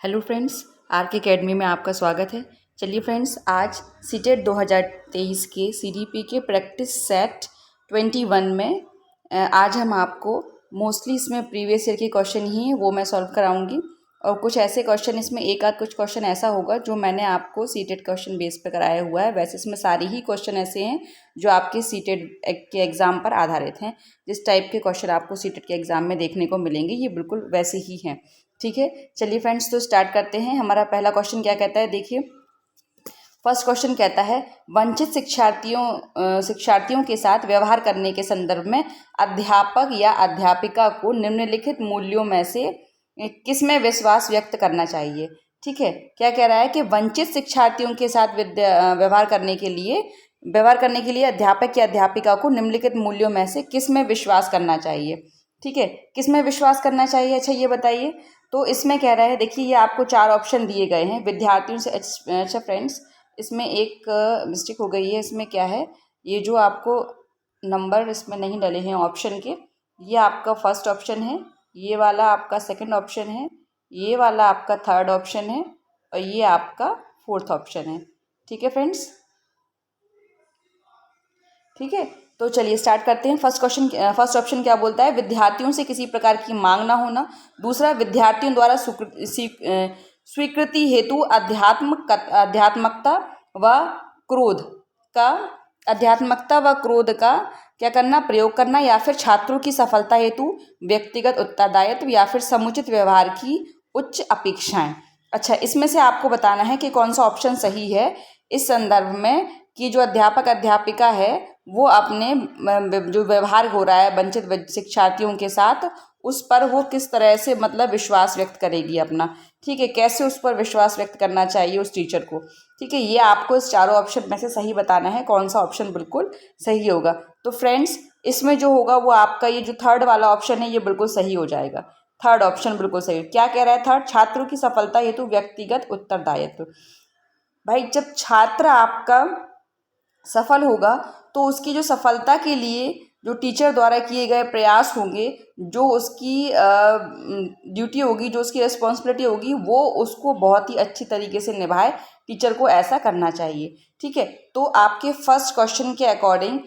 Hello friends, are के academy में आपका स्वागत है। चलिए फ्रेंड्स, आज सीटेट 2023 के सीडीपी के प्रैक्टिस सेट 21 में आज हम आपको मोस्टली इसमें प्रीवियस ईयर के क्वेश्चन ही हैं वो मैं सॉल्व कराऊंगी और कुछ ऐसे क्वेश्चन इसमें एक आध कुछ क्वेश्चन ऐसा होगा जो मैंने आपको सीटेट क्वेश्चन बेस पर कराया हुआ है। वैसे इसमें सारी ही क्वेश्चन ऐसे हैं जो आपके सीटेट के एग्ज़ाम पर आधारित हैं। जिस टाइप के क्वेश्चन आपको सीटेट के एग्ज़ाम में देखने को मिलेंगे ये बिल्कुल वैसे ही हैं। ठीक है, चलिए फ्रेंड्स, तो स्टार्ट करते हैं। हमारा पहला क्वेश्चन क्या कहता है, देखिए फर्स्ट क्वेश्चन कहता है वंचित शिक्षार्थियों के साथ व्यवहार करने के संदर्भ में अध्यापक या अध्यापिका को निम्नलिखित मूल्यों में से किसमें विश्वास व्यक्त करना चाहिए। ठीक है, क्या कह रहा है कि वंचित शिक्षार्थियों के साथ व्यवहार करने के लिए अध्यापक या अध्यापिका को निम्नलिखित मूल्यों में से किसमें विश्वास करना चाहिए। ठीक है, किसमें विश्वास करना चाहिए, अच्छा ये बताइए। तो इसमें कह रहा है, देखिए ये आपको 4 ऑप्शन दिए गए हैं विद्यार्थियों से। अच्छा फ्रेंड्स, इसमें एक मिस्टेक हो गई है। इसमें क्या है, ये जो आपको नंबर इसमें नहीं डले हैं ऑप्शन के, ये आपका फर्स्ट ऑप्शन है, ये वाला आपका सेकंड ऑप्शन है, ये वाला आपका थर्ड ऑप्शन है और ये आपका फोर्थ ऑप्शन है। ठीक है फ्रेंड्स, ठीक है, तो चलिए स्टार्ट करते हैं। फर्स्ट ऑप्शन क्या बोलता है, विद्यार्थियों से किसी प्रकार की मांग ना होना। दूसरा, विद्यार्थियों द्वारा स्वीकृति हेतु अध्यात्मकता व क्रोध का क्या करना, प्रयोग करना, या फिर छात्रों की सफलता हेतु व्यक्तिगत उत्तरदायित्व या फिर समुचित व्यवहार की उच्च अपेक्षाएं। अच्छा, इसमें से आपको बताना है कि कौन सा ऑप्शन सही है इस संदर्भ में कि जो अध्यापक अध्यापिका है वो अपने जो व्यवहार हो रहा है वंचित शिक्षार्थियों के साथ उस पर वो किस तरह से मतलब विश्वास व्यक्त करेगी अपना। ठीक है, कैसे उस पर विश्वास व्यक्त करना चाहिए उस टीचर को। ठीक है, ये आपको इस चारों ऑप्शन में से सही बताना है कौन सा ऑप्शन बिल्कुल सही होगा। तो फ्रेंड्स, इसमें जो होगा वो आपका ये जो थर्ड वाला ऑप्शन है ये बिल्कुल सही हो जाएगा। थर्ड ऑप्शन बिल्कुल सही। क्या कह रहा है थर्ड, छात्रों की सफलता हेतु व्यक्तिगत उत्तरदायित्व। भाई, जब छात्र आपका सफल होगा तो उसकी जो सफलता के लिए जो टीचर द्वारा किए गए प्रयास होंगे, जो उसकी ड्यूटी होगी, जो उसकी रिस्पॉन्सिबिलिटी होगी, वो उसको बहुत ही अच्छी तरीके से निभाए। टीचर को ऐसा करना चाहिए। ठीक है, तो आपके फर्स्ट क्वेश्चन के अकॉर्डिंग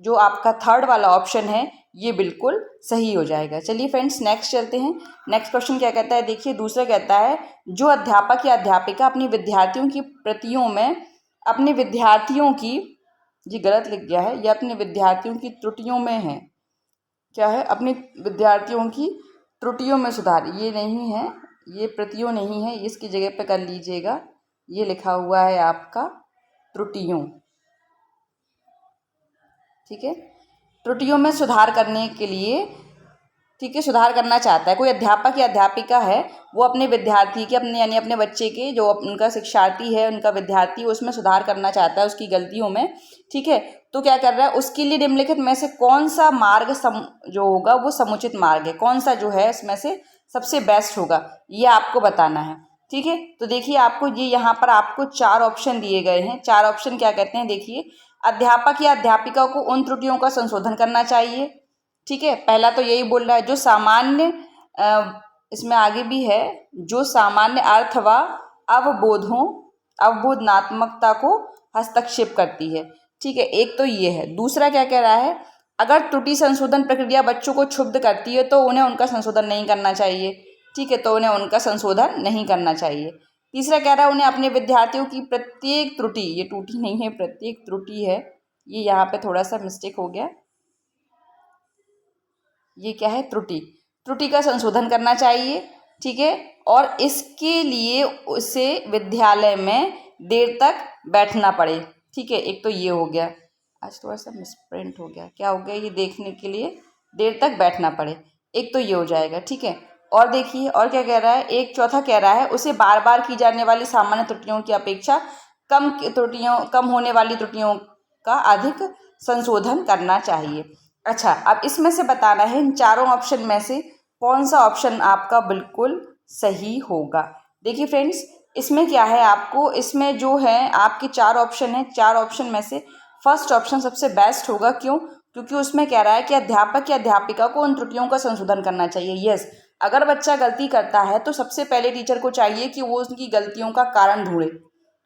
जो आपका थर्ड वाला ऑप्शन है ये बिल्कुल सही हो जाएगा। चलिए फ्रेंड्स, नेक्स्ट चलते हैं। नेक्स्ट क्वेश्चन क्या कहता है, देखिए दूसरा कहता है जो अध्यापक या अध्यापिका अपनी विद्यार्थियों की प्रतियों में अपने विद्यार्थियों की, जी गलत लिख गया है, ये अपने विद्यार्थियों की त्रुटियों में है। क्या है, अपने विद्यार्थियों की त्रुटियों में सुधार, ये नहीं है, ये प्रतियों नहीं है, इसकी जगह पे कर लीजिएगा। ये लिखा हुआ है आपका त्रुटियों। ठीक है, त्रुटियों में सुधार करने के लिए, ठीक है, सुधार करना चाहता है कोई अध्यापक या अध्यापिका है, वो अपने विद्यार्थी के यानी अपने बच्चे के जो उनका शिक्षार्थी है, उनका विद्यार्थी, उसमें सुधार करना चाहता है उसकी गलतियों में। ठीक है, तो क्या कर रहा है, उसके लिए निम्नलिखित में से कौन सा मार्ग जो होगा वो समुचित मार्ग है, कौन सा जो है इसमें से सबसे बेस्ट होगा, ये आपको बताना है। ठीक है, तो देखिए आपको ये यहाँ पर आपको 4 ऑप्शन दिए गए हैं। 4 ऑप्शन क्या कहते हैं, देखिए अध्यापक या अध्यापिका को उन त्रुटियों का संशोधन करना चाहिए। ठीक है, पहला तो यही बोल रहा है जो सामान्य, इसमें आगे भी है, जो सामान्य अर्थ व अवबोधनात्मकता को हस्तक्षेप करती है। ठीक है, एक तो ये है। दूसरा क्या कह रहा है, अगर त्रुटि संशोधन प्रक्रिया बच्चों को क्षुब्ध करती है तो उन्हें उनका संशोधन नहीं करना चाहिए। ठीक है, तो उन्हें उनका संशोधन नहीं करना चाहिए। तीसरा कह रहा है उन्हें अपने विद्यार्थियों की प्रत्येक त्रुटि, ये त्रुटि नहीं है प्रत्येक त्रुटि है, ये यहाँ पे थोड़ा सा मिस्टेक हो गया, ये क्या है, त्रुटि का संशोधन करना चाहिए। ठीक है, और इसके लिए उसे विद्यालय में देर तक बैठना पड़े। ठीक है, एक तो ये हो गया, आज थोड़ा सा मिसप्रिंट हो गया, क्या हो गया, ये देखने के लिए देर तक बैठना पड़े, एक तो ये हो जाएगा। ठीक है, और देखिए और क्या कह रहा है, एक चौथा कह रहा है उसे बार बार की जाने वाली सामान्य त्रुटियों की अपेक्षा कम होने वाली त्रुटियों का अधिक संशोधन करना चाहिए। अच्छा, अब इसमें से बताना है इन चारों ऑप्शन में से कौन सा ऑप्शन आपका बिल्कुल सही होगा। देखिए फ्रेंड्स, इसमें क्या है, आपको इसमें जो है आपके 4 ऑप्शन हैं, 4 ऑप्शन में से फर्स्ट ऑप्शन सबसे बेस्ट होगा। क्यों, क्योंकि उसमें कह रहा है कि अध्यापक या अध्यापिका को उन त्रुटियों का संशोधन करना चाहिए। यस, अगर बच्चा गलती करता है तो सबसे पहले टीचर को चाहिए कि वो उसकी गलतियों का कारण ढूंढे,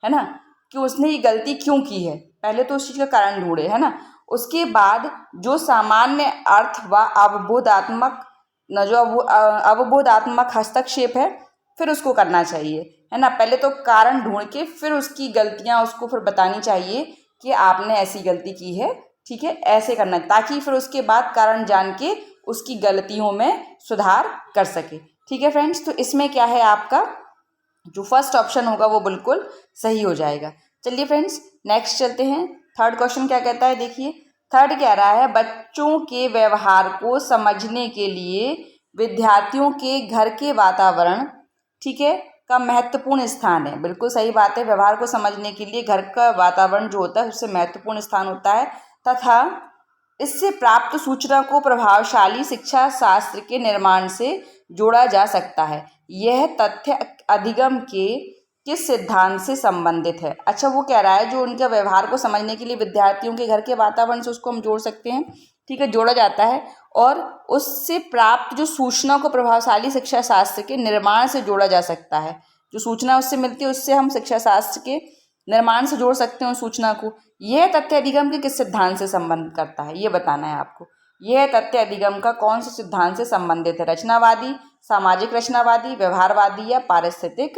है ना, कि उसने ये गलती क्यों की है, पहले तो उस चीज़ का कारण ढूंढे, है ना। उसके बाद जो सामान्य अर्थ व अवबोधात्मक न जो अवबोधात्मक हस्तक्षेप है फिर उसको करना चाहिए, है ना। पहले तो कारण ढूंढ के फिर उसकी गलतियां उसको फिर बतानी चाहिए कि आपने ऐसी गलती की है, ठीक है, ऐसे करना, ताकि फिर उसके बाद कारण जान के उसकी गलतियों में सुधार कर सके। ठीक है फ्रेंड्स, तो इसमें क्या है, आपका जो फर्स्ट ऑप्शन होगा वो बिल्कुल सही हो जाएगा। चलिए फ्रेंड्स नेक्स्ट चलते हैं। थर्ड क्वेश्चन क्या कहता है, देखिए थर्ड कह रहा है बच्चों के व्यवहार को समझने के लिए विद्यार्थियों के घर के वातावरण, ठीक है, का महत्वपूर्ण स्थान है। बिल्कुल सही बात है, व्यवहार को समझने के लिए घर का वातावरण जो होता है उससे महत्वपूर्ण स्थान होता है, तथा इससे प्राप्त सूचना को प्रभावशाली शिक्षा शास्त्र के निर्माण से जोड़ा जा सकता है। यह तथ्य अधिगम के किस सिद्धांत से संबंधित है। अच्छा, वो कह रहा है जो उनके व्यवहार को समझने के लिए विद्यार्थियों के घर के वातावरण से उसको हम जोड़ सकते हैं, ठीक है, जोड़ा जाता है, और उससे प्राप्त जो सूचना को प्रभावशाली शिक्षा शास्त्र के निर्माण से जोड़ा जा सकता है। जो सूचना उससे मिलती है उससे हम शिक्षा शास्त्र के निर्माण से जोड़ सकते हैं उस सूचना को। यह तथ्य अधिगम के किस सिद्धांत से संबंध करता है, ये बताना है आपको। यह तथ्य अधिगम का कौन से सिद्धांत से संबंधित है, रचनावादी, सामाजिक रचनावादी, व्यवहारवादी, या पारिस्थितिक,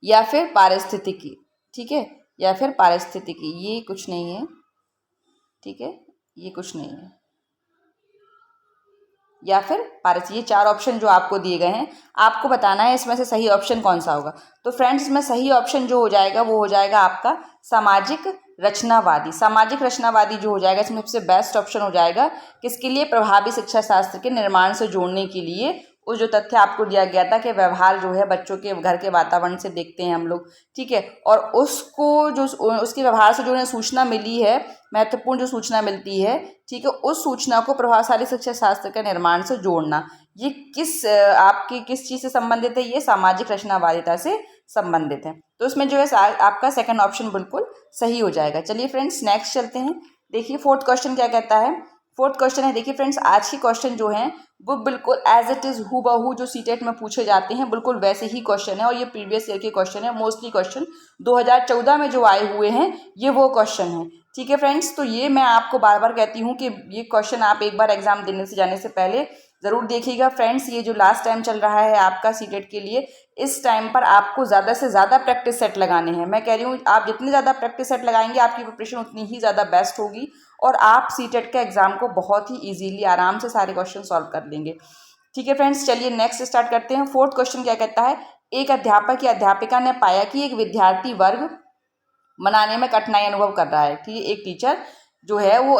या फिर पारिस्थितिकी, ठीक है, या फिर पारिस्थितिकी, ये कुछ नहीं है, ठीक है, ये कुछ नहीं है, या फिर पारिस। ये चार ऑप्शन जो आपको दिए गए हैं, आपको बताना है इसमें से सही ऑप्शन कौन सा होगा। तो फ्रेंड्स इसमें सही ऑप्शन जो हो जाएगा वो हो जाएगा आपका सामाजिक रचनावादी। सामाजिक रचनावादी जो हो जाएगा इसमें सबसे बेस्ट ऑप्शन हो जाएगा, किसके लिए, प्रभावी शिक्षा शास्त्र के निर्माण से जोड़ने के लिए। उस जो तथ्य आपको दिया गया था कि व्यवहार जो है बच्चों के घर के वातावरण से देखते हैं हम लोग, ठीक है, और उसको जो उसके व्यवहार से जो उन्हें सूचना मिली है, महत्वपूर्ण जो सूचना मिलती है, ठीक है, उस सूचना को प्रभावशाली शिक्षा शास्त्र के निर्माण से जोड़ना, ये किस आपकी किस चीज़ से संबंधित है, ये सामाजिक रचनावादिता से संबंधित है। तो इसमें जो है आपका सेकंड ऑप्शन बिल्कुल सही हो जाएगा। चलिए फ्रेंड्स नेक्स्ट चलते हैं। देखिए फोर्थ क्वेश्चन क्या कहता है। फोर्थ क्वेश्चन है, देखिए फ्रेंड्स आज के क्वेश्चन जो हैं वो बिल्कुल एज इट इज़ हूबहू जो सीटेट में पूछे जाते हैं बिल्कुल वैसे ही क्वेश्चन है, और ये प्रीवियस ईयर के क्वेश्चन है। मोस्टली क्वेश्चन 2014 में जो आए हुए हैं ये वो क्वेश्चन है, ठीक है फ्रेंड्स। तो ये मैं आपको बार बार कहती हूँ कि ये क्वेश्चन आप एक बार एग्जाम देने से जाने से पहले ज़रूर देखिएगा फ्रेंड्स। ये जो लास्ट टाइम चल रहा है आपका सीटेट के लिए, इस टाइम पर आपको ज़्यादा से ज़्यादा प्रैक्टिस सेट लगाने हैं। मैं कह रही हूँ आप जितनी ज़्यादा प्रैक्टिस सेट लगाएंगे आपकी प्रिपरेशन उतनी ही ज़्यादा बेस्ट होगी, और आप सीटेट के एग्ज़ाम को बहुत ही ईजीली आराम से सारे क्वेश्चन सॉल्व कर लेंगे, ठीक है फ्रेंड्स। चलिए नेक्स्ट स्टार्ट करते हैं। फोर्थ क्वेश्चन क्या कहता है, एक अध्यापक या अध्यापिका ने पाया कि एक विद्यार्थी वर्ग बनाने में कठिनाई अनुभव कर रहा है, ठीक है। एक टीचर जो है वो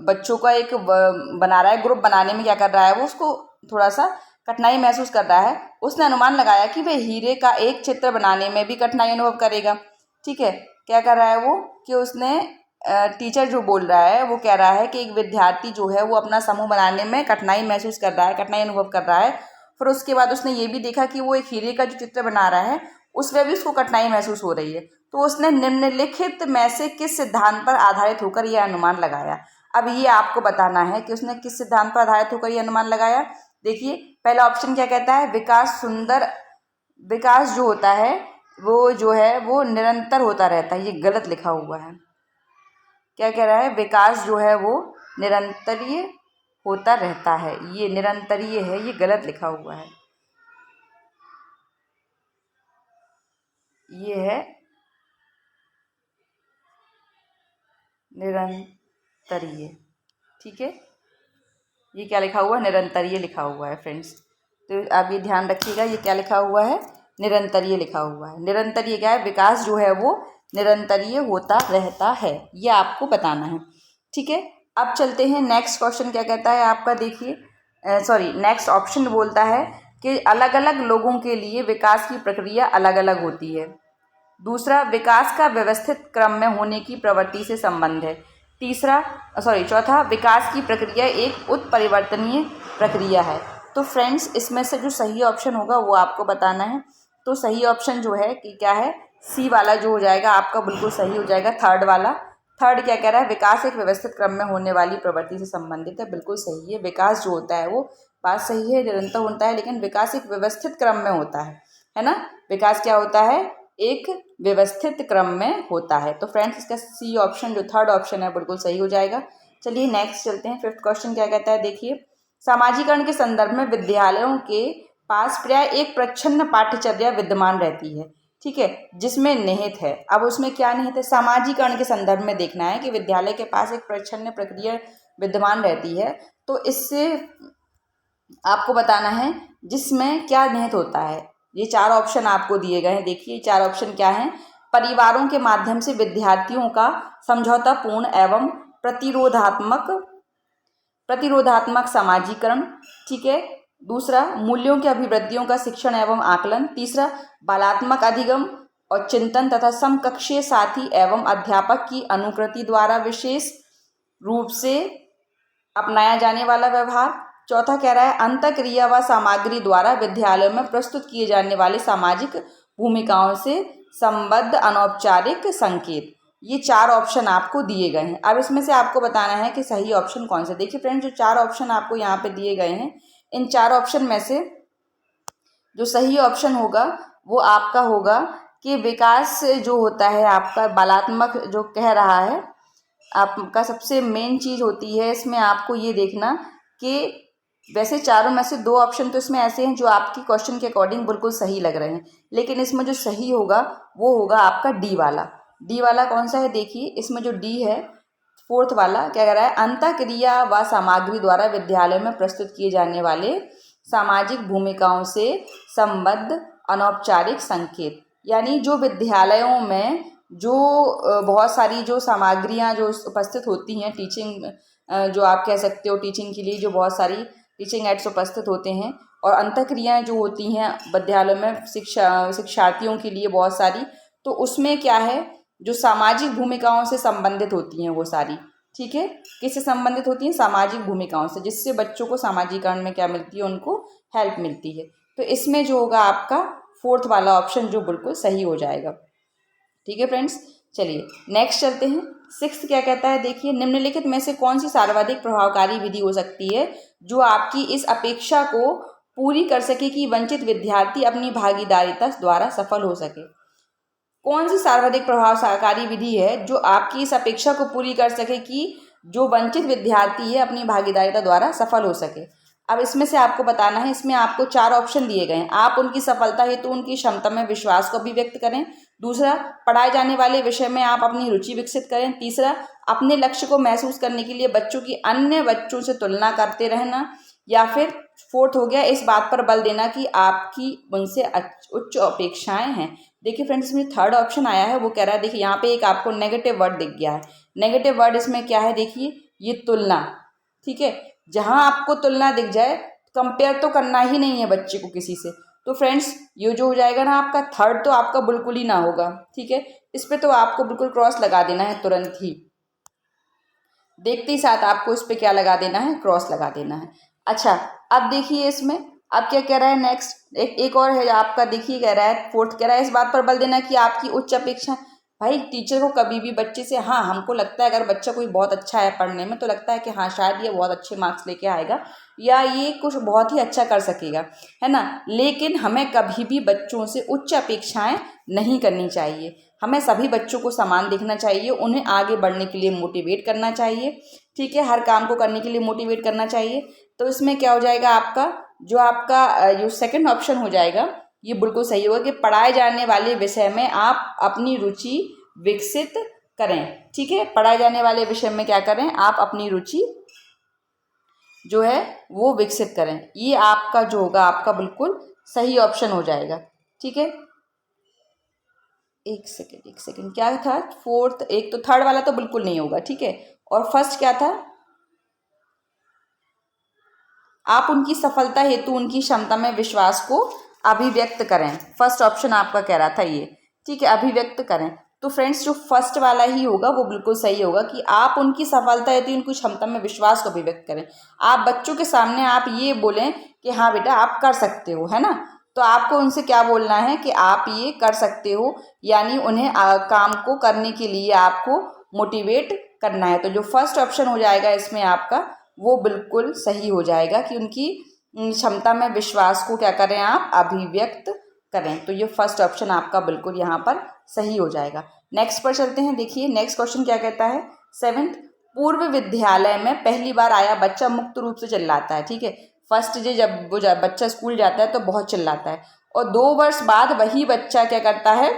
बच्चों का एक बना रहा है, ग्रुप बनाने में क्या कर रहा है, वो उसको थोड़ा सा कठिनाई महसूस कर रहा है। उसने अनुमान लगाया कि वह हीरे का एक चित्र बनाने में भी कठिनाई अनुभव करेगा, ठीक है। क्या कर रहा है वो कि उसने टीचर जो बोल रहा है वो कह रहा है कि एक विद्यार्थी जो है वो अपना समूह बनाने में कठिनाई महसूस कर रहा है, कठिनाई अनुभव कर रहा है। फिर उसके बाद उसने ये भी देखा कि वो एक हीरे का जो चित्र बना रहा है उसमें भी उसको कठिनाई महसूस हो रही है। तो उसने निम्नलिखित में से किस सिद्धांत पर आधारित होकर यह अनुमान लगाया। अब ये आपको बताना है कि उसने किस सिद्धांत पर आधारित होकर यह अनुमान लगाया। देखिए पहला ऑप्शन क्या कहता है, विकास जो होता है वो जो है वो निरंतर होता रहता है, ये गलत लिखा हुआ है। क्या कह रहा है, विकास जो है वो निरंतरीय होता रहता है, ये निरंतरीय है, ये गलत लिखा हुआ है, ये है निरंतरीय, ठीक है। ये क्या लिखा हुआ है, निरंतरीय लिखा हुआ है फ्रेंड्स। तो आप ये ध्यान रखिएगा, ये क्या लिखा हुआ है, निरंतरीय लिखा हुआ है। निरंतरीय क्या है, विकास जो है वो निरंतरीय होता रहता है, ये आपको बताना है, ठीक है। अब चलते हैं नेक्स्ट क्वेश्चन क्या कहता है आपका। देखिए नेक्स्ट ऑप्शन बोलता है कि अलग अलग लोगों के लिए विकास की प्रक्रिया अलग अलग होती है। दूसरा, विकास का व्यवस्थित क्रम में होने की प्रवृत्ति से संबंध है। चौथा, विकास की प्रक्रिया एक उत्परिवर्तनीय प्रक्रिया है। तो फ्रेंड्स इसमें से जो सही ऑप्शन होगा वो आपको बताना है। तो सही ऑप्शन जो है कि क्या है, सी वाला जो हो जाएगा आपका बिल्कुल सही हो जाएगा, थर्ड वाला। थर्ड क्या कह रहा है, विकास एक व्यवस्थित क्रम में होने वाली प्रवृत्ति से संबंधित है, बिल्कुल सही है। विकास जो होता है वो बात सही है, निरंतर होता है, लेकिन विकास एक व्यवस्थित क्रम में होता है ना। विकास क्या होता है, एक व्यवस्थित क्रम में होता है। तो फ्रेंड्स इसका सी ऑप्शन जो थर्ड ऑप्शन है बिल्कुल सही हो जाएगा। चलिए नेक्स्ट चलते हैं। फिफ्थ क्वेश्चन क्या कहता है, देखिए सामाजिकरण के संदर्भ में विद्यालयों के पास प्राय एक प्रच्छन्न पाठ्यचर्या विद्यमान रहती है, ठीक है, जिसमें निहित है। अब उसमें क्या निहित है, सामाजिकरण के संदर्भ में देखना है कि विद्यालय के पास एक प्रच्छन्न प्रक्रिया विद्यमान रहती है। तो इससे आपको बताना है जिसमें क्या निहित होता है। ये चार ऑप्शन आपको दिए गए हैं, देखिए चार ऑप्शन क्या हैं। परिवारों के माध्यम से विद्यार्थियों का समझौतापूर्ण एवं प्रतिरोधात्मक सामाजिकरण, ठीक है। दूसरा, मूल्यों की अभिवृद्धियों का शिक्षण एवं आकलन। तीसरा, बलात्मक अधिगम और चिंतन तथा समकक्षीय साथी एवं अध्यापक की अनुकृति द्वारा विशेष रूप से अपनाया जाने वाला व्यवहार। चौथा कह रहा है अंतःक्रिया व सामग्री द्वारा विद्यालयों में प्रस्तुत किए जाने वाले सामाजिक भूमिकाओं से संबद्ध अनौपचारिक संकेत। ये चार ऑप्शन आपको दिए गए हैं। अब इसमें से आपको बताना है कि सही ऑप्शन कौन सा। देखिए फ्रेंड्स, जो चार ऑप्शन आपको यहाँ पे दिए गए हैं, इन चार ऑप्शन में से जो सही ऑप्शन होगा वो आपका होगा कि विकास जो होता है आपका बलात्मक जो कह रहा है आपका, सबसे मेन चीज़ होती है इसमें आपको ये देखना कि वैसे चारों में से दो ऑप्शन तो इसमें ऐसे हैं जो आपकी क्वेश्चन के अकॉर्डिंग बिल्कुल सही लग रहे हैं, लेकिन इसमें जो सही होगा वो होगा आपका डी वाला। डी वाला कौन सा है, देखिए इसमें जो डी है फोर्थ वाला क्या कह रहा है, अंतःक्रिया व सामग्री द्वारा विद्यालय में प्रस्तुत किए जाने वाले सामाजिक भूमिकाओं से संबद्ध अनौपचारिक संकेत। यानी जो विद्यालयों में जो बहुत सारी जो सामग्रियाँ जो उपस्थित होती हैं टीचिंग, जो आप कह सकते हो टीचिंग के लिए जो बहुत सारी टीचिंग एड्स उपस्थित होते हैं, और अंतःक्रियाएँ जो होती हैं विद्यालयों में शिक्षार्थियों के लिए बहुत सारी, तो उसमें क्या है जो सामाजिक भूमिकाओं से संबंधित होती हैं वो सारी, ठीक है। किससे संबंधित होती हैं, सामाजिक भूमिकाओं से, जिससे बच्चों को सामाजिकरण में क्या मिलती है, उनको हेल्प मिलती है। तो इसमें जो होगा आपका फोर्थ वाला ऑप्शन जो बिल्कुल सही हो जाएगा, ठीक है फ्रेंड्स। चलिए नेक्स्ट चलते हैं। सिक्स्थ क्या कहता है, देखिए निम्नलिखित में से कौन सी सर्वाधिक प्रभावकारी विधि हो सकती है जो आपकी इस अपेक्षा को पूरी कर सके कि वंचित विद्यार्थी अपनी भागीदारिता द्वारा सफल हो सके। कौन सी सर्वाधिक प्रभावकारी विधि है जो आपकी इस अपेक्षा को पूरी कर सके कि जो वंचित विद्यार्थी है अपनी भागीदारिता द्वारा सफल हो सके। अब इसमें से आपको बताना है, इसमें आपको चार ऑप्शन दिए गए हैं। आप उनकी सफलता हेतु उनकी क्षमता में विश्वास को अभिव्यक्त करें। दूसरा, पढ़ाए जाने वाले विषय में आप अपनी रुचि विकसित करें। तीसरा, अपने लक्ष्य को महसूस करने के लिए बच्चों की अन्य बच्चों से तुलना करते रहना। या फिर फोर्थ हो गया, इस बात पर बल देना कि आपकी उनसे उच्च अपेक्षाएं हैं। देखिए फ्रेंड्स, इसमें थर्ड ऑप्शन आया है वो कह रहा है, देखिए यहाँ पे एक आपको नेगेटिव वर्ड दिख गया है। नेगेटिव वर्ड इसमें क्या है, देखिए ये तुलना, ठीक है। जहाँ आपको तुलना दिख जाए, कंपेयर तो करना ही नहीं है बच्चे को किसी से, तो फ्रेंड्स ये जो हो जाएगा ना आपका थर्ड, तो आपका बिल्कुल ही ना होगा, ठीक है। इस पर तो आपको बिल्कुल क्रॉस लगा देना है तुरंत ही, देखते ही साथ आपको इस पर क्या लगा देना है, क्रॉस लगा देना है। अच्छा, अब देखिए इसमें अब क्या कह रहा है नेक्स्ट, एक और है आपका, देखिए कह रहा है फोर्थ कह रहा है इस बात पर बल देना कि आपकी उच्च अपेक्षा। भाई टीचर को कभी भी बच्चे से, हाँ हमको लगता है अगर बच्चा कोई बहुत अच्छा है पढ़ने में तो लगता है कि हाँ शायद ये बहुत अच्छे मार्क्स लेके आएगा या ये कुछ बहुत ही अच्छा कर सकेगा, है ना। लेकिन हमें कभी भी बच्चों से उच्च अपेक्षाएं नहीं करनी चाहिए। हमें सभी बच्चों को समान देखना चाहिए, उन्हें आगे बढ़ने के लिए मोटिवेट करना चाहिए, ठीक है, हर काम को करने के लिए मोटिवेट करना चाहिए। तो इसमें क्या हो जाएगा आपका जो सेकंड ऑप्शन हो जाएगा ये बिल्कुल सही होगा कि पढ़ाए जाने वाले विषय में आप अपनी रुचि विकसित करें, ठीक है। पढ़ाए जाने वाले विषय में क्या करें, आप अपनी रुचि जो है वो विकसित करें। ये आपका जो होगा आपका बिल्कुल सही ऑप्शन हो जाएगा, ठीक है। एक सेकेंड क्या था फोर्थ, एक तो थर्ड वाला तो बिल्कुल नहीं होगा, ठीक है। और फर्स्ट क्या था, आप उनकी सफलता हेतु उनकी क्षमता में विश्वास को अभिव्यक्त करें। फर्स्ट ऑप्शन आपका कह रहा था ये, ठीक है, अभिव्यक्त करें। तो फ्रेंड्स जो फर्स्ट वाला ही होगा वो बिल्कुल सही होगा कि आप उनकी सफलता हेतु उनकी क्षमता में विश्वास को अभिव्यक्त करें। आप बच्चों के सामने आप ये बोलें कि हाँ बेटा आप कर सकते हो, है ना। तो आपको उनसे क्या बोलना है कि आप ये कर सकते हो, यानी उन्हें काम को करने के लिए आपको मोटिवेट करना है। तो जो फर्स्ट ऑप्शन हो जाएगा इसमें आपका वो बिल्कुल सही हो जाएगा कि उनकी क्षमता में विश्वास को क्या करें आप अभिव्यक्त करें। तो ये फर्स्ट ऑप्शन आपका बिल्कुल यहाँ पर सही हो जाएगा। नेक्स्ट पर चलते हैं। देखिए नेक्स्ट क्वेश्चन क्या कहता है। 7th, पूर्व विद्यालय में पहली बार आया बच्चा मुक्त रूप से चिल्लाता है। ठीक है, फर्स्ट डे जब बच्चा स्कूल जाता है तो बहुत चिल्लाता है, और 2 वर्ष बाद वही बच्चा क्या करता है,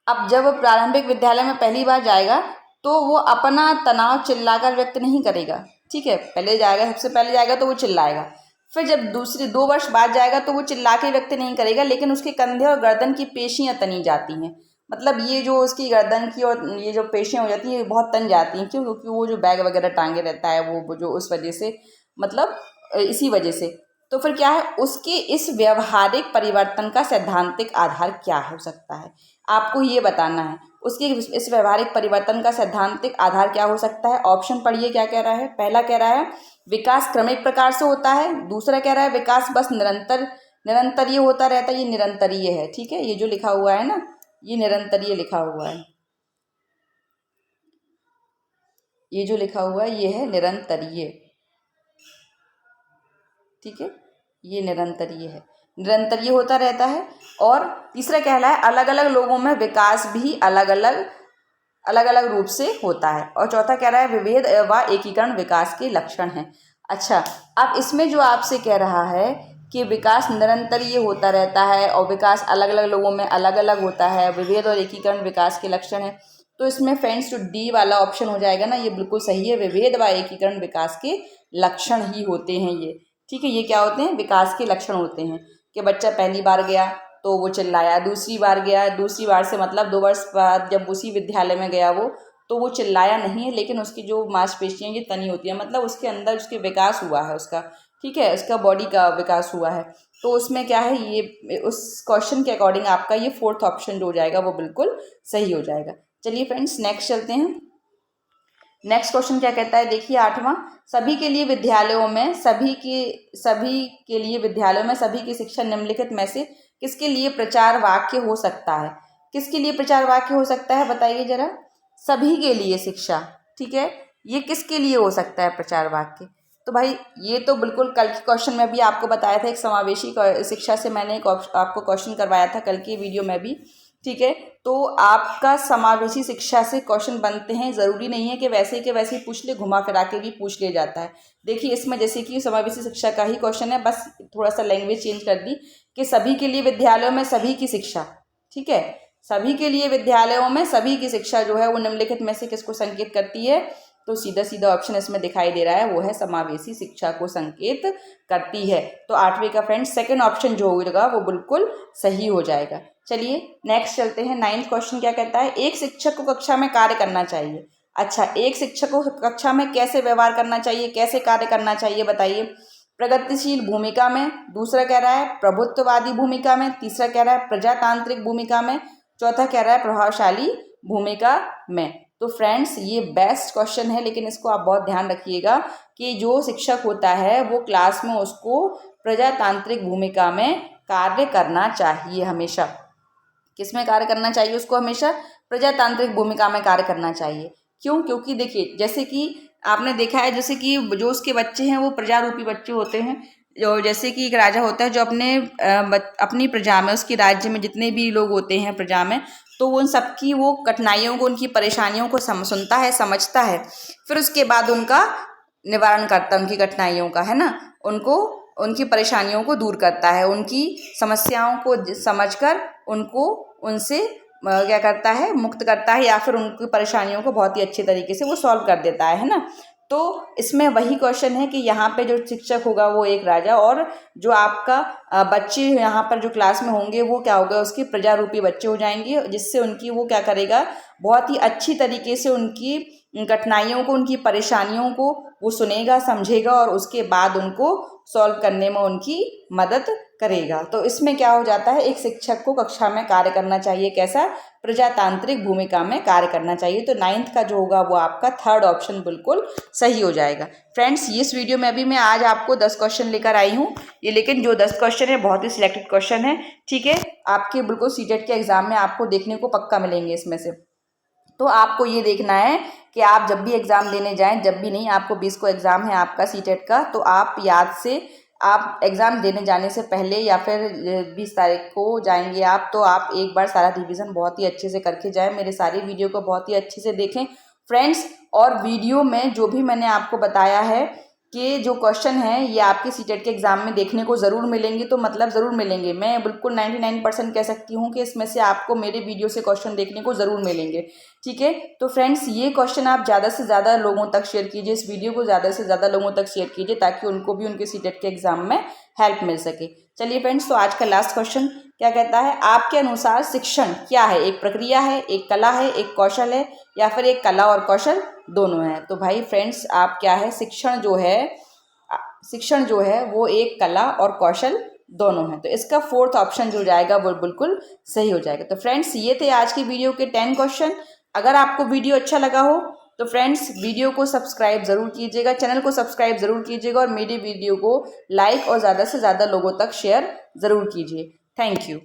अब जब प्रारंभिक विद्यालय में पहली बार जाएगा तो वो अपना तनाव चिल्लाकर व्यक्त नहीं करेगा। ठीक है, पहले जाएगा, सबसे पहले जाएगा तो वो चिल्लाएगा, फिर जब दूसरी 2 वर्ष बाद जाएगा तो वो चिल्ला के व्यक्त नहीं करेगा, लेकिन उसके कंधे और गर्दन की पेशियां तनी जाती हैं। मतलब ये जो उसकी गर्दन की और ये जो पेशियां हो जाती हैं ये बहुत तन जाती हैं। क्यों? क्योंकि वो जो बैग वगैरह टांगे रहता है वो जो उस वजह से, मतलब इसी वजह से। तो फिर क्या है, उसके इस व्यवहारिक परिवर्तन का सैद्धांतिक आधार क्या हो सकता है, आपको ये बताना है। उसके इस व्यवहारिक परिवर्तन का सैद्धांतिक आधार क्या हो सकता है। ऑप्शन पढ़िए क्या कह रहा है। पहला कह रहा है विकास क्रमिक प्रकार से होता है। दूसरा कह रहा है विकास बस निरंतरीय होता रहता है। ये निरंतरीय है। ठीक है, ये जो लिखा हुआ है ना, ये निरंतरीय लिखा हुआ है। ये जो लिखा हुआ है ये है निरंतरीय। ठीक है, ये निरंतरीय है, निरंतरीय होता रहता है। और तीसरा कह रहा है अलग अलग लोगों में विकास भी अलग अलग रूप से होता है। और चौथा कह रहा है विभेद व एकीकरण विकास के लक्षण हैं। अच्छा, अब इसमें जो आपसे कह रहा है कि विकास निरंतरीय होता रहता है और विकास अलग अलग लोगों में अलग अलग होता है, विभेद और एकीकरण विकास के लक्षण हैं, तो इसमें फ्रेंड्स जो डी वाला ऑप्शन हो जाएगा ना, ये बिल्कुल सही है। विभेद व एकीकरण विकास के लक्षण ही होते हैं ये। ठीक है, ये क्या होते हैं, विकास के लक्षण होते हैं। कि बच्चा पहली बार गया तो वो चिल्लाया, दूसरी बार गया, दूसरी बार से मतलब 2 वर्ष बाद जब उसी विद्यालय में गया वो, तो वो चिल्लाया नहीं है, लेकिन उसकी जो मांसपेशियां ये तनी होती हैं, मतलब उसके अंदर उसके विकास हुआ है उसका। ठीक है, उसका बॉडी का विकास हुआ है। तो उसमें क्या है, ये उस क्वेश्चन के अकॉर्डिंग आपका ये 4th ऑप्शन जो हो जाएगा वो बिल्कुल सही हो जाएगा। चलिए फ्रेंड्स नेक्स्ट चलते हैं। नेक्स्ट क्वेश्चन क्या कहता है, देखिए 8वां, सभी के लिए विद्यालयों में सभी की शिक्षा निम्नलिखित में से किसके लिए प्रचार वाक्य हो सकता है। किसके लिए प्रचार वाक्य हो सकता है बताइए जरा। सभी के लिए शिक्षा। ठीक है, ये किसके लिए हो सकता है प्रचार वाक्य। तो भाई ये तो बिल्कुल कल के क्वेश्चन में भी आपको बताया था, एक समावेशी शिक्षा से मैंने एक आपको क्वेश्चन करवाया था कल की वीडियो में भी। ठीक है, तो आपका समावेशी शिक्षा से क्वेश्चन बनते हैं, ज़रूरी नहीं है कि वैसे के वैसे ही पूछ ले, घुमा फिरा के भी पूछ लिया जाता है। देखिए इसमें जैसे कि समावेशी शिक्षा का ही क्वेश्चन है, बस थोड़ा सा लैंग्वेज चेंज कर दी कि सभी के लिए विद्यालयों में सभी की शिक्षा। ठीक है, सभी के लिए विद्यालयों में सभी की शिक्षा जो है वो निम्नलिखित में से किसको संकेत करती है। तो सीधा सीधा ऑप्शन इसमें दिखाई दे रहा है, वो है समावेशी शिक्षा को संकेत करती है। तो 8वें का फ्रेंड्स सेकंड ऑप्शन जो होगा वो बिल्कुल सही हो जाएगा। चलिए नेक्स्ट चलते हैं। 9th क्वेश्चन क्या कहता है, एक शिक्षक को कक्षा में कार्य करना चाहिए। अच्छा, एक शिक्षक को कक्षा में कैसे व्यवहार करना चाहिए, कैसे कार्य करना चाहिए बताइए। प्रगतिशील भूमिका में, दूसरा कह रहा है प्रभुत्ववादी भूमिका में, तीसरा कह रहा है प्रजातांत्रिक भूमिका में, चौथा कह रहा है प्रभावशाली भूमिका में। तो फ्रेंड्स ये बेस्ट क्वेश्चन है, लेकिन इसको आप बहुत ध्यान रखिएगा कि जो शिक्षक होता है वो क्लास में उसको प्रजातांत्रिक भूमिका में कार्य करना चाहिए हमेशा। किस में कार्य करना चाहिए उसको, हमेशा प्रजातांत्रिक भूमिका में कार्य करना चाहिए। क्यों? क्योंकि देखिए जैसे कि आपने देखा है, जैसे कि जो उसके बच्चे हैं वो प्रजारूपी बच्चे होते हैं। जो जैसे कि एक राजा होता है जो अपनी प्रजा में, उसके राज्य में जितने भी लोग होते हैं प्रजा में, तो उन सबकी वो कठिनाइयों को, उनकी परेशानियों को सुनता है, समझता है, फिर उसके बाद उनका निवारण करता है, उनकी कठिनाइयों का, है ना, उनको उनकी परेशानियों को दूर करता है, उनकी समस्याओं को समझकर उनको उनसे क्या करता है, मुक्त करता है, या फिर उनकी परेशानियों को बहुत ही अच्छे तरीके से वो सॉल्व कर देता है ना। तो इसमें वही क्वेश्चन है कि यहाँ पे जो शिक्षक होगा वो एक राजा, और जो आपका बच्चे यहाँ पर जो क्लास में होंगे वो क्या होगा, उसके प्रजारूपी बच्चे हो जाएंगे, जिससे उनकी वो क्या करेगा, बहुत ही अच्छी तरीके से उनकी कठिनाइयों को, उनकी परेशानियों को वो सुनेगा, समझेगा, और उसके बाद उनको सॉल्व करने में उनकी मदद करेगा। तो इसमें क्या हो जाता है, एक शिक्षक को कक्षा में कार्य करना चाहिए, कैसा, प्रजातांत्रिक भूमिका में कार्य करना चाहिए। तो 9th का जो होगा वो आपका 3rd ऑप्शन बिल्कुल सही हो जाएगा। फ्रेंड्स इस वीडियो में अभी मैं आज आपको 10 क्वेश्चन लेकर आई हूँ, ये लेकिन जो 10 क्वेश्चन है बहुत ही सिलेक्टेड क्वेश्चन है। ठीक है, आपके बिल्कुल सीटेट के एग्जाम में आपको देखने को पक्का मिलेंगे इसमें से। तो आपको ये देखना है कि आप जब भी एग्ज़ाम देने जाएं, जब भी नहीं, आपको 20 को एग्ज़ाम है आपका सीटेट का, तो आप याद से आप एग्ज़ाम देने जाने से पहले या फिर 20 तारीख को जाएंगे आप, तो आप एक बार सारा रिवीजन बहुत ही अच्छे से करके जाएं। मेरे सारी वीडियो को बहुत ही अच्छे से देखें फ्रेंड्स। और वीडियो में जो भी मैंने आपको बताया है कि जो क्वेश्चन है ये आपके सीटेट के एग्ज़ाम में देखने को ज़रूर मिलेंगे, तो मतलब ज़रूर मिलेंगे। मैं बिल्कुल 99% कह सकती हूँ कि इसमें से आपको मेरे वीडियो से क्वेश्चन देखने को ज़रूर मिलेंगे, ठीक है। तो फ्रेंड्स ये क्वेश्चन आप ज़्यादा से ज़्यादा लोगों तक शेयर कीजिए, इस वीडियो को ज़्यादा से ज़्यादा लोगों तक शेयर कीजिए ताकि उनको भी उनके सीटेट के एग्ज़ाम में हेल्प मिल सके। चलिए फ्रेंड्स, तो आज का लास्ट क्वेश्चन क्या कहता है, आपके अनुसार शिक्षण क्या है? एक प्रक्रिया है, एक कला है, एक कौशल है, या फिर एक कला और कौशल दोनों है? तो भाई फ्रेंड्स, आप क्या है, शिक्षण जो है वो एक कला और कौशल दोनों है। तो इसका फोर्थ ऑप्शन जो जाएगा वो बिल्कुल सही हो जाएगा। तो फ्रेंड्स ये थे आज की वीडियो के 10 क्वेश्चन। अगर आपको वीडियो अच्छा लगा हो तो फ्रेंड्स वीडियो को सब्सक्राइब ज़रूर कीजिएगा, चैनल को सब्सक्राइब ज़रूर कीजिएगा और मेरी वीडियो को लाइक और ज़्यादा से ज़्यादा लोगों तक शेयर ज़रूर कीजिए। Thank you.